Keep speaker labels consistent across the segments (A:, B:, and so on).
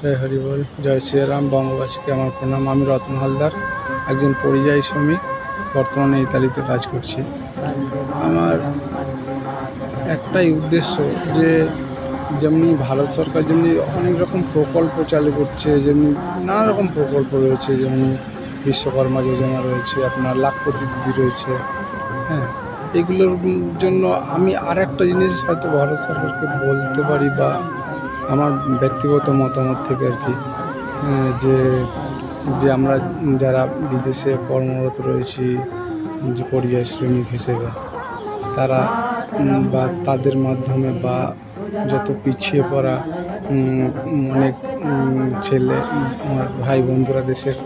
A: জয় হরিবল, জয় শ্রীরাম। বঙ্গবাসীকে আমার প্রণাম। আমি রতন হালদার, একজন পরিযায়ী শ্রমিক, বর্তমানে ইতালিতে কাজ করছি। আমার একটাই উদ্দেশ্য যে যেমনি ভারত সরকার যেমনি অনেক রকম প্রকল্প চালু করছে, যেমনি নানা রকম প্রকল্প রয়েছে, যেমনি বিশ্বকর্মা যোজনা রয়েছে, আপনার লাখপতি দিদি রয়েছে, হ্যাঁ, এগুলোর জন্য আমি আর একটা জিনিস হয়তো ভারত সরকারকে বলতে পারি, বা আমার ব্যক্তিগত মতামত থেকে আর কি, যে যে আমরা যারা বিদেশে কর্মরত রয়েছি, যে পরিযায়ী শ্রমিক হিসেবে, তারা বা তাদের মাধ্যমে বা যত পিছিয়ে পড়া অনেক ছেলে আমার ভাই বন্ধুরা দেশের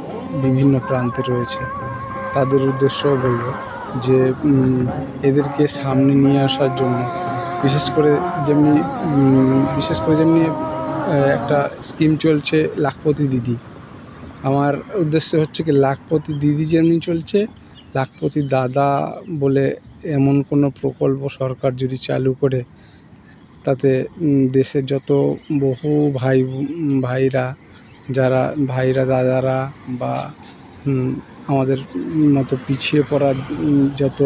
A: বিভিন্ন প্রান্তে রয়েছে, তাদের উদ্দেশ্যও বলবো যে এদেরকে সামনে নিয়ে আসার জন্য বিশেষ করে যেমনি একটা স্কিম চলছে লাখপতি দিদি। আমার উদ্দেশ্য হচ্ছে কি, লাখপতি দিদি যেমনি চলছে, লাখপতি দাদা বলে এমন কোনো প্রকল্প সরকার যদি চালু করে, তাতে দেশের যত বহু ভাইরা দাদারা বা আমাদের মতো পিছিয়ে পড়া যত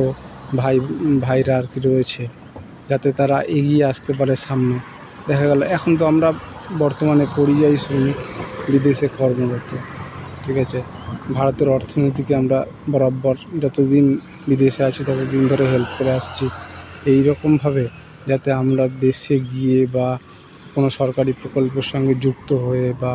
A: ভাইরা আর কি রয়েছে, যাতে তারা এগিয়ে আসতে পারে সামনে। দেখা গেল এখন তো আমরা বর্তমানে পরিযায়ী শ্রমিক, বিদেশে কর্মরত, ঠিক আছে। ভারতের অর্থনীতিকে আমরা বরাবর যতদিন বিদেশে আছি ততদিন ধরে হেল্প করে আসছি। এই রকমভাবে যাতে আমরা দেশে গিয়ে বা কোনো সরকারি প্রকল্পের সঙ্গে যুক্ত হয়ে বা